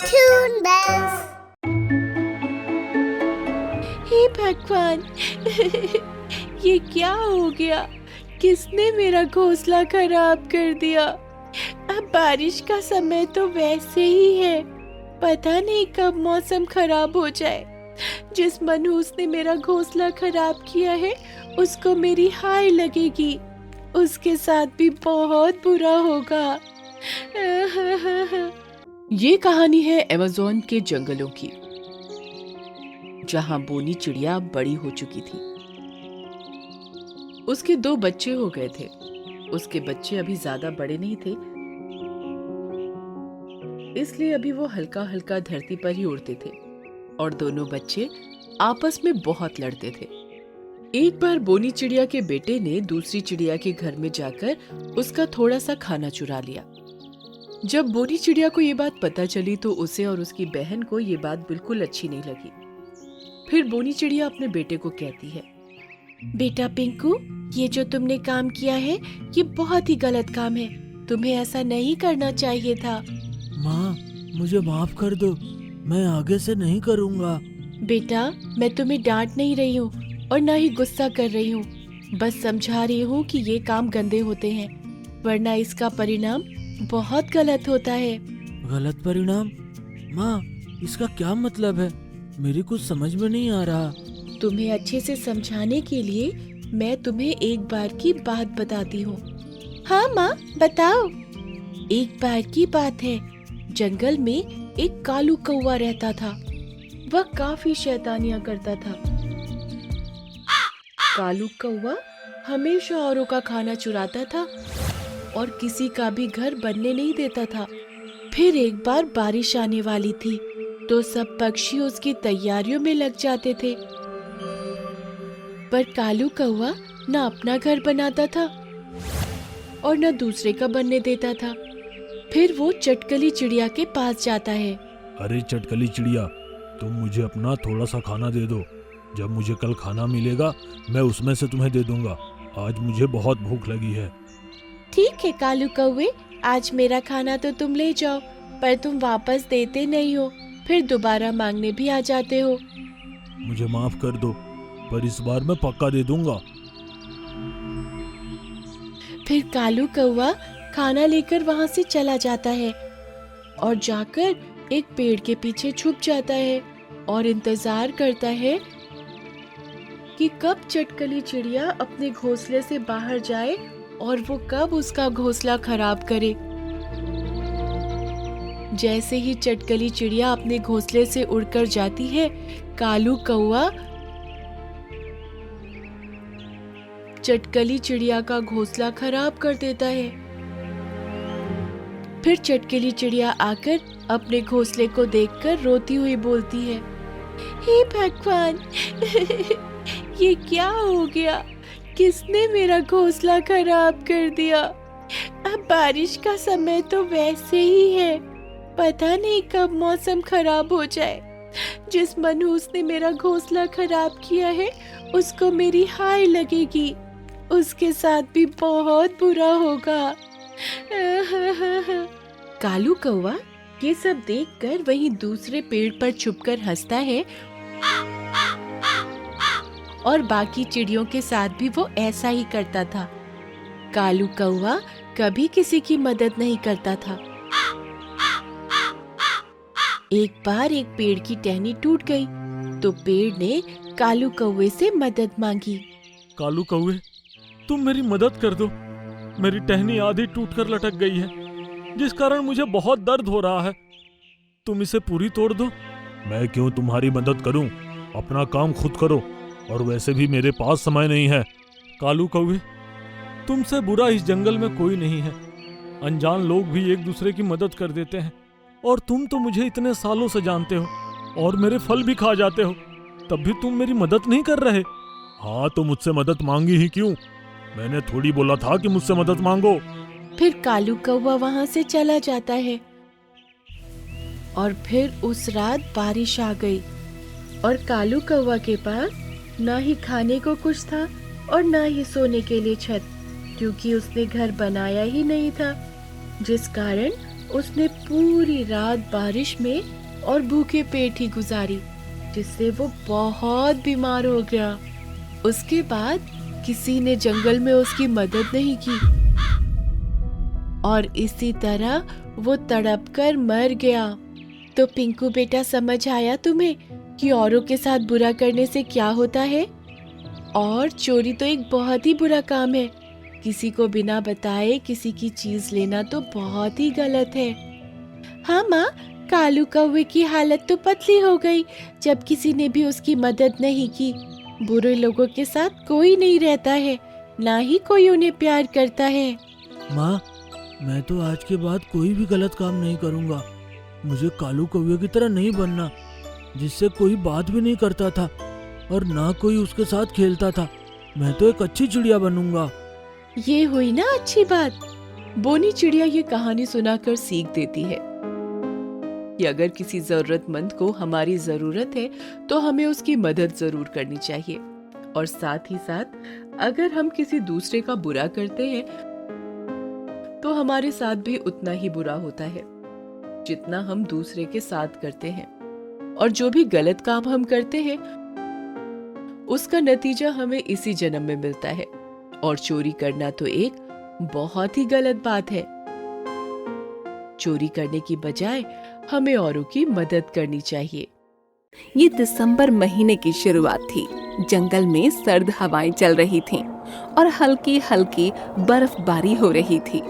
Toon Bells. हे भगवान ये क्या हो गया? किसने मेरा घोंसला खराब कर दिया? अब बारिश का समय तो वैसे ही है, पता नहीं कब मौसम खराब हो जाए। जिस मनहूस ने मेरा घोंसला खराब किया है उसको मेरी हाय लगेगी, उसके साथ भी बहुत बुरा होगा। ये कहानी है अमेज़न के जंगलों की, जहाँ बोनी चिड़िया बड़ी हो चुकी थी। उसके 2 बच्चे हो गए थे। उसके बच्चे अभी ज्यादा बड़े नहीं थे, इसलिए अभी वो हल्का हल्का धरती पर ही उड़ते थे और दोनों बच्चे आपस में बहुत लड़ते थे। एक बार बोनी चिड़िया के बेटे ने दूसरी चिड़िया के घर में जाकर उसका थोड़ा सा खाना चुरा लिया। जब बोनी चिड़िया को ये बात पता चली तो उसे और उसकी बहन को ये बात बिल्कुल अच्छी नहीं लगी। फिर बोनी चिड़िया अपने बेटे को कहती है, बेटा पिंकू, ये जो तुमने काम किया है ये बहुत ही गलत काम है, तुम्हें ऐसा नहीं करना चाहिए था। माँ, मुझे माफ कर दो, मैं आगे से नहीं करूँगा। बेटा, मैं तुम्हें डांट नहीं रही हूँ और ना ही गुस्सा कर रही हूँ, बस समझा रही हूँ कि ये काम गंदे होते हैं, वरना इसका परिणाम बहुत गलत होता है। गलत परिणाम? माँ, इसका क्या मतलब है? मेरी कुछ समझ में नहीं आ रहा। तुम्हें अच्छे से समझाने के लिए मैं तुम्हें एक बार की बात बताती हूँ। हाँ माँ, बताओ। एक बार की बात है, जंगल में एक कालू कौवा रहता था। वह काफी शैतानियां करता था। कालू कौवा हमेशा औरों का खाना चुराता था और किसी का भी घर बनने नहीं देता था। फिर एक बार बारिश आने वाली थी तो सब पक्षी उसकी तैयारियों में लग जाते थे, पर कालू कौवा न अपना घर बनाता था और न दूसरे का बनने देता था। फिर वो चटकली चिड़िया के पास जाता है। अरे चटकली चिड़िया, तुम मुझे अपना थोड़ा सा खाना दे दो। जब मुझे कल खाना मिलेगा मैं उसमें से तुम्हें दे दूंगा। आज मुझे बहुत भूख लगी है। ठीक है कालू कौवे, आज मेरा खाना तो तुम ले जाओ, पर तुम वापस देते नहीं हो, फिर दोबारा मांगने भी आ जाते हो। मुझे माफ कर दो, पर इस बार मैं पक्का दे दूंगा। फिर कालू कौवा खाना लेकर वहां से चला जाता है और जाकर एक पेड़ के पीछे छुप जाता है और इंतजार करता है कि कब चटकली चिड़िया अपने घोंसले से बाहर जाए और वो कब उसका घोंसला खराब करे। जैसे ही चटकली चिड़िया अपने घोंसले से उड़कर जाती है, कालू कौवा चटकली चिड़िया का घोंसला खराब कर देता है। फिर चटकली चिड़िया आकर अपने घोंसले को देखकर रोती हुई बोलती है, हे भगवान ये क्या हो गया? किसने मेरा घोंसला खराब कर दिया? अब बारिश का समय तो वैसे ही है, पता नहीं कब मौसम खराब हो जाए। जिस मनहूस ने मेरा घोंसला खराब किया है उसको मेरी हाय लगेगी, उसके साथ भी बहुत बुरा होगा। कालू कौवा ये सब देखकर वहीं दूसरे पेड़ पर छुपकर हंसता है और बाकी चिड़ियों के साथ भी वो ऐसा ही करता था। कालू कौवा कभी किसी की मदद नहीं करता था। एक बार एक पेड़ की टहनी टूट गई तो पेड़ ने कालू कौवे से मदद मांगी। कालू कौवे, तुम मेरी मदद कर दो। मेरी टहनी आधी टूटकर लटक गई है, जिस कारण मुझे बहुत दर्द हो रहा है। तुम इसे पूरी तोड़ दो। मैं क्यों तुम्हारी मदद करूं? अपना काम खुद करो, और वैसे भी मेरे पास समय नहीं है। कालू कौवे, तुमसे बुरा इस जंगल में कोई नहीं है। अनजान लोग भी एक दूसरे की मदद कर देते हैं, और तुम तो मुझे इतने सालों से जानते हो और मेरे फल भी खा जाते हो, तब भी तुम मेरी मदद नहीं कर रहे। हाँ, तो मुझसे मदद मांगी ही क्यों? मैंने थोड़ी बोला था कि मुझसे मदद मांगो। फिर कालू कौवा वहां से चला जाता है और फिर उस रात बारिश आ गई और कालू कौवा के पास ना ही खाने को कुछ था और ना ही सोने के लिए छत, क्योंकि उसने घर बनाया ही नहीं था, जिस कारण उसने पूरी रात बारिश में और भूखे पेट ही गुजारी, जिससे वो बहुत बीमार हो गया। उसके बाद किसी ने जंगल में उसकी मदद नहीं की और इसी तरह वो तड़प कर मर गया। तो पिंकू बेटा, समझ आया तुम्हें कि औरों के साथ बुरा करने से क्या होता है? और चोरी तो एक बहुत ही बुरा काम है। किसी को बिना बताए किसी की चीज लेना तो बहुत ही गलत है। हाँ माँ, कालू कौवे की हालत तो पतली हो गई जब किसी ने भी उसकी मदद नहीं की। बुरे लोगों के साथ कोई नहीं रहता है, ना ही कोई उन्हें प्यार करता है। माँ, मैं तो आज के बाद कोई भी गलत काम नहीं करूँगा। मुझे कालू कौवे की तरह नहीं बनना, जिससे कोई बात भी नहीं करता था और ना कोई उसके साथ खेलता था। मैं तो एक अच्छी चिड़िया बनूंगा। ये हुई ना अच्छी बात। बोनी चिड़िया ये कहानी सुनाकर सीख देती है कि अगर किसी जरूरतमंद को हमारी जरूरत है तो हमें उसकी मदद जरूर करनी चाहिए, और साथ ही साथ अगर हम किसी दूसरे का बुरा करते हैं तो हमारे साथ भी उतना ही बुरा होता है जितना हम दूसरे के साथ करते हैं। और जो भी गलत काम हम करते हैं उसका नतीजा हमें इसी जन्म में मिलता है। और चोरी करना तो एक बहुत ही गलत बात है। चोरी करने की बजाय हमें औरों की मदद करनी चाहिए। ये दिसंबर महीने की शुरुआत थी। जंगल में सर्द हवाएं चल रही थीं और हल्की हल्की बर्फबारी हो रही थी।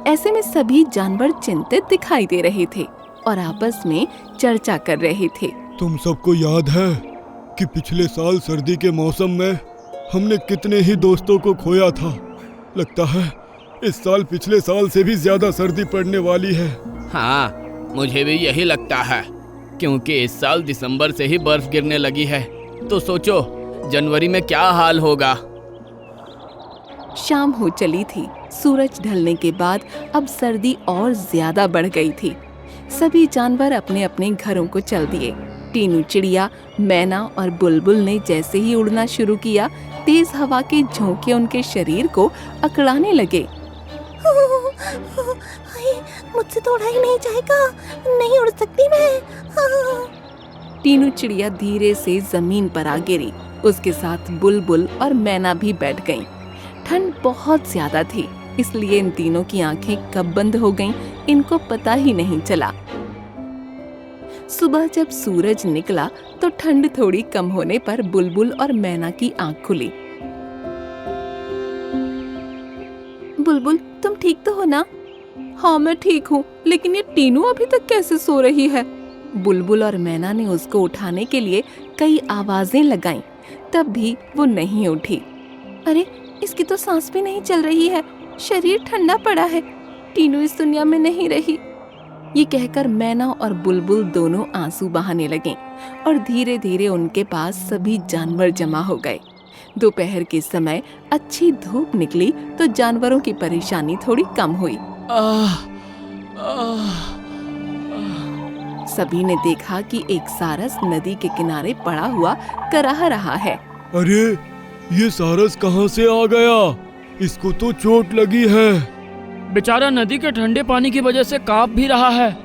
ऐसे में सभी जानवर चिंतित दिखाई दे रहे थे और आपस में चर्चा कर रहे थे। तुम सबको याद है कि पिछले साल सर्दी के मौसम में हमने कितने ही दोस्तों को खोया था। लगता है इस साल पिछले साल से भी ज्यादा सर्दी पड़ने वाली है। हाँ, मुझे भी यही लगता है, क्योंकि इस साल दिसंबर से ही बर्फ गिरने लगी है। तो सोचो जनवरी में क्या हाल होगा। शाम हो चली थी। सूरज ढलने के बाद अब सर्दी और ज्यादा बढ़ गई थी। सभी जानवर अपने अपने घरों को चल दिए। टीनू चिड़िया, मैना और बुलबुल ने जैसे ही उड़ना शुरू किया, तेज हवा के झोंके उनके शरीर को अकड़ाने लगे। मुझसे तो उड़ा ही नहीं जाएगा, नहीं उड़ सकती मैं। टीनू चिड़िया धीरे से जमीन पर आ गिरी। उसके साथ बुलबुल और मैना भी बैठ गईं। ठंड बहुत ज्यादा थी, इसलिए इन तीनों की आंखें कब बंद हो गईं, इनको पता ही नहीं चला। सुबह जब सूरज निकला तो ठंड थोड़ी कम होने पर बुलबुल और मैना की आंख खुली। बुलबुल, तुम ठीक तो हो ना? हाँ, मैं ठीक हूँ, लेकिन ये टीनू अभी तक कैसे सो रही है? बुलबुल और मैना ने उसको उठाने के लिए कई आवाजें लगाईं, तब भी वो नहीं उठी। अरे, इसकी तो सांस भी नहीं चल रही है, शरीर ठंडा पड़ा है। टीनू इस दुनिया में नहीं रही। ये कहकर मैना और बुलबुल दोनों आंसू बहाने लगे और धीरे धीरे उनके पास सभी जानवर जमा हो गए। दोपहर के समय अच्छी धूप निकली तो जानवरों की परेशानी थोड़ी कम हुई। सभी ने देखा कि एक सारस नदी के किनारे पड़ा हुआ कराह रहा है। अरे, ये सारस कहाँ से आ गया? इसको तो चोट लगी है। बेचारा नदी के ठंडे पानी की वजह से कांप भी रहा है।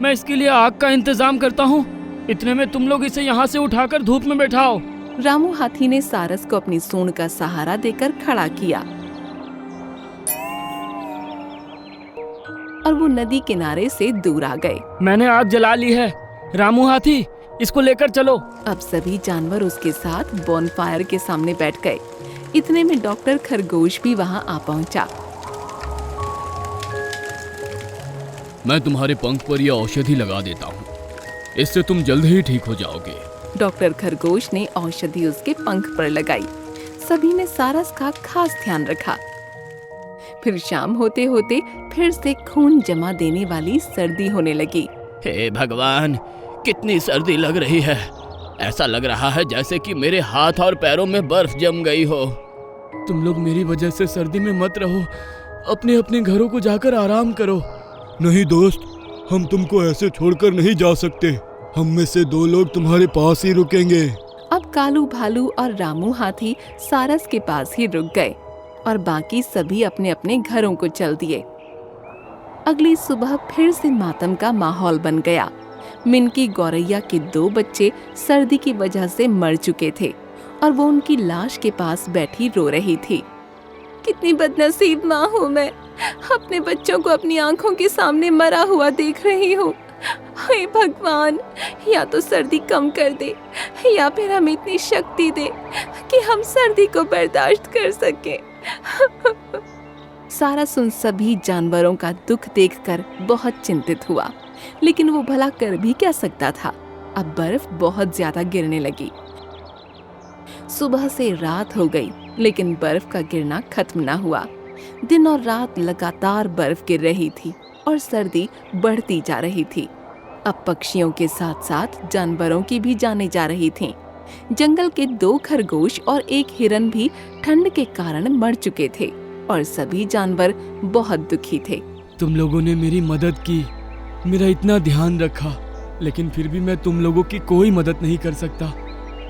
मैं इसके लिए आग का इंतजाम करता हूँ। इतने में तुम लोग इसे यहाँ से उठाकर धूप में बैठाओ। रामू हाथी ने सारस को अपनी सूंड का सहारा देकर खड़ा किया और वो नदी किनारे से दूर आ गए। मैंने आग जला ली है। रामू हाथी, इसको लेकर चलो। अब सभी जानवर उसके साथ बॉनफायर के सामने बैठ गए। इतने में डॉक्टर खरगोश भी वहाँ आ पहुँचा। मैं तुम्हारे पंख पर यह औषधि लगा देता हूँ, इससे तुम जल्द ही ठीक हो जाओगे। डॉक्टर खरगोश ने औषधि उसके पंख पर लगाई। सभी ने सारस का खास ध्यान रखा। फिर शाम होते होते फिर से खून जमा देने वाली सर्दी होने लगी। हे भगवान, कितनी सर्दी लग रही है। ऐसा लग रहा है जैसे कि मेरे हाथ और पैरों में बर्फ जम गई हो। तुम लोग मेरी वजह से सर्दी में मत रहो, अपने अपने घरों को जाकर आराम करो। नहीं दोस्त, हम तुमको ऐसे छोड़कर नहीं जा सकते। हम में से 2 लोग तुम्हारे पास ही रुकेंगे। अब कालू भालू और रामू हाथी सारस के पास ही रुक गए और बाकी सभी अपने अपने घरों को चल दिए। अगली सुबह फिर से मातम का माहौल बन गया। मिनकी गौरैया के 2 बच्चे सर्दी की वजह से मर चुके थे और वो उनकी लाश के पास बैठी रो रही थी। कितनी बदनसीब माँ हूँ मैं, अपने बच्चों को अपनी आंखों के सामने मरा हुआ देख रही हूँ। हे भगवान, या तो सर्दी कम कर दे या फिर हमें इतनी शक्ति दे कि हम सर्दी को बर्दाश्त कर सके। सारस उन सभी जानवरों का दुख देखकर बहुत चिंतित हुआ, लेकिन वो भला कर भी क्या सकता था। अब बर्फ बहुत ज्यादा गिरने लगी। सुबह से रात हो गई, लेकिन बर्फ का गिरना खत्म ना हुआ। दिन और रात लगातार बर्फ गिर रही थी और सर्दी बढ़ती जा रही थी। अब पक्षियों के साथ साथ जानवरों की भी जानें जा रही थीं। जंगल के 2 खरगोश और 1 हिरन भी ठंड के कारण मर चुके थे और सभी जानवर बहुत दुखी थे। तुम लोगों ने मेरी मदद की, मेरा इतना ध्यान रखा, लेकिन फिर भी मैं तुम लोगों की कोई मदद नहीं कर सकता।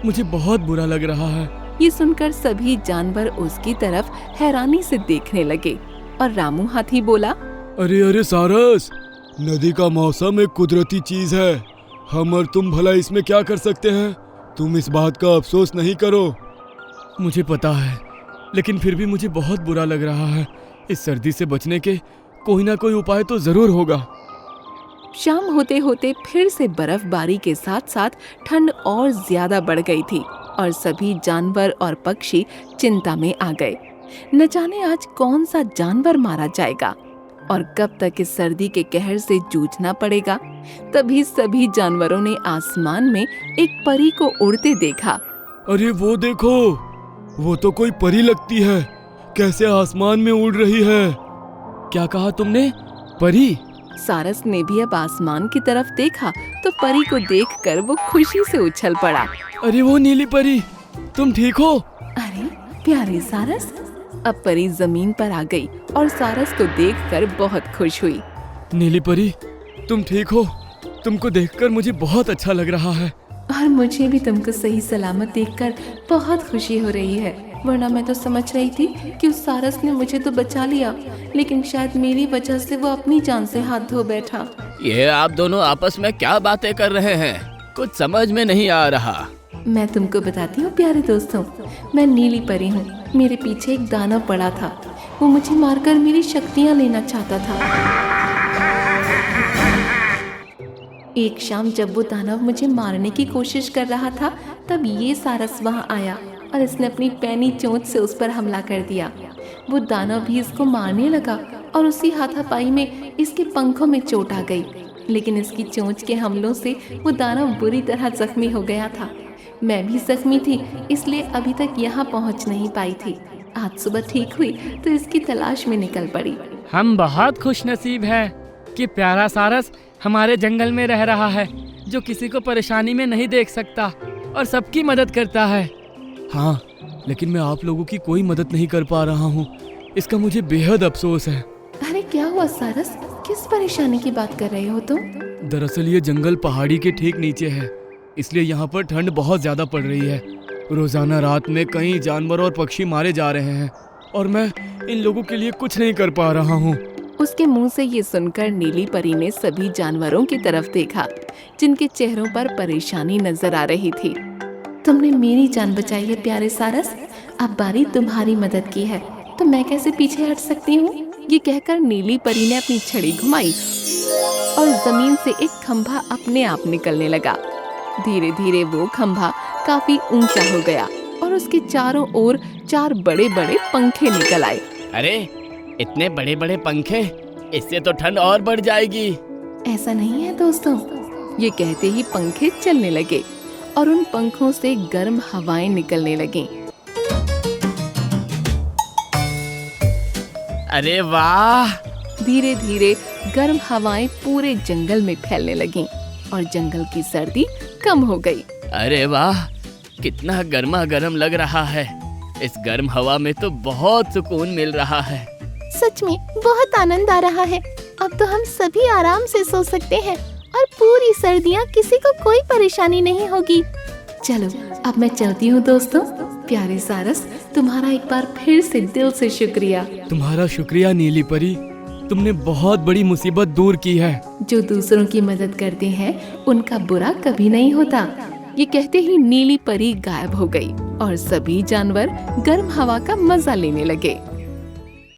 मुझे बहुत बुरा लग रहा है। ये सुनकर सभी जानवर उसकी तरफ हैरानी से देखने लगे और रामू हाथी बोला, अरे अरे सारस, नदी का मौसम एक कुदरती चीज है। हम और तुम भला इसमें क्या कर सकते हैं? तुम इस बात का अफसोस नहीं करो। मुझे पता है, लेकिन फिर भी मुझे बहुत बुरा लग रहा है। इस सर्दी से बचने के कोई ना कोई उपाय तो जरूर होगा। शाम होते होते फिर से बर्फबारी के साथ साथ ठंड और ज्यादा बढ़ गई थी और सभी जानवर और पक्षी चिंता में आ गए। न जाने आज कौन सा जानवर मारा जाएगा और कब तक इस सर्दी के कहर से जूझना पड़ेगा। तभी सभी जानवरों ने आसमान में एक परी को उड़ते देखा। अरे वो देखो, वो तो कोई परी लगती है। कैसे आसमान में उड़ रही है। क्या कहा तुमने? परी? सारस ने भी अब आसमान की तरफ देखा तो परी को देखकर वो खुशी से उछल पड़ा। अरे वो नीली परी, तुम ठीक हो? अरे प्यारे सारस। अब परी जमीन पर आ गई और सारस को देखकर बहुत खुश हुई। नीली परी, तुम ठीक हो? तुमको देखकर मुझे बहुत अच्छा लग रहा है। और मुझे भी तुमको सही सलामत देखकर बहुत खुशी हो रही है। वरना मैं तो समझ रही थी कि उस सारस ने मुझे तो बचा लिया, लेकिन शायद मेरी वजह से वो अपनी जान से हाथ धो बैठा। ये आप दोनों आपस में क्या बातें कर रहे हैं? कुछ समझ में नहीं आ रहा। मैं तुमको बताती हूँ प्यारे दोस्तों, मैं नीली परी हूँ। मेरे पीछे एक दानव पड़ा था, वो मुझे मारकर मेरी शक्तियाँ लेना चाहता था। एक शाम जब वो दानव मुझे मारने की कोशिश कर रहा था, तब ये सारस वहाँ आया और इसने अपनी पैनी चोंच से उस पर हमला कर दिया। वो दानव भी इसको मारने लगा और उसी हाथापाई में इसके पंखों में चोट आ गई, लेकिन इसकी चोंच के हमलों से वो दानव बुरी तरह जख्मी हो गया था। मैं भी जख्मी थी, इसलिए अभी तक यहाँ पहुँच नहीं पाई थी। आज सुबह ठीक हुई तो इसकी तलाश में निकल पड़ी। हम बहुत खुश नसीब हैं कि प्यारा सारस हमारे जंगल में रह रहा है, जो किसी को परेशानी में नहीं देख सकता और सबकी मदद करता है। हाँ, लेकिन मैं आप लोगों की कोई मदद नहीं कर पा रहा हूँ। इसका मुझे बेहद अफसोस है। अरे क्या हुआ सारस, किस परेशानी की बात कर रहे हो तुम? दरअसल ये जंगल पहाड़ी के ठीक नीचे है, इसलिए यहाँ पर ठंड बहुत ज्यादा पड़ रही है। रोजाना रात में कई जानवर और पक्षी मारे जा रहे हैं और मैं इन लोगों के लिए कुछ नहीं कर पा रहा हूँ। उसके मुंह से ये सुनकर नीली परी ने सभी जानवरों की तरफ देखा, जिनके चेहरों पर परेशानी नजर आ रही थी। तुमने मेरी जान बचाई है प्यारे सारस, अब बारी तुम्हारी मदद की है, तो मैं कैसे पीछे हट सकती हूँ? ये कहकर नीली परी ने अपनी छड़ी घुमाई और जमीन से एक खंभा अपने आप निकलने लगा। धीरे धीरे वो खंभा काफी ऊंचा हो गया और उसके चारों ओर 4 बड़े बड़े पंखे निकल आए। अरे इतने बड़े बड़े पंखे, इससे तो ठंड और बढ़ जाएगी। ऐसा नहीं है दोस्तों, ये कहते ही पंखे चलने लगे और उन पंखों से गर्म हवाएं निकलने लगीं। अरे वाह! धीरे धीरे गर्म हवाएं पूरे जंगल में फैलने लगीं और जंगल की सर्दी कम हो गई। अरे वाह, कितना गर्मा गर्म लग रहा है। इस गर्म हवा में तो बहुत सुकून मिल रहा है। सच में बहुत आनंद आ रहा है। अब तो हम सभी आराम से सो सकते हैं और पूरी सर्दियाँ किसी को कोई परेशानी नहीं होगी। चलो अब मैं चलती हूँ दोस्तों। प्यारे सारस, तुम्हारा एक बार फिर से दिल से शुक्रिया। तुम्हारा शुक्रिया नीली परी। तुमने बहुत बड़ी मुसीबत दूर की है। जो दूसरों की मदद करते हैं उनका बुरा कभी नहीं होता। ये कहते ही नीली परी गायब हो गई और सभी जानवर गर्म हवा का मजा लेने लगे।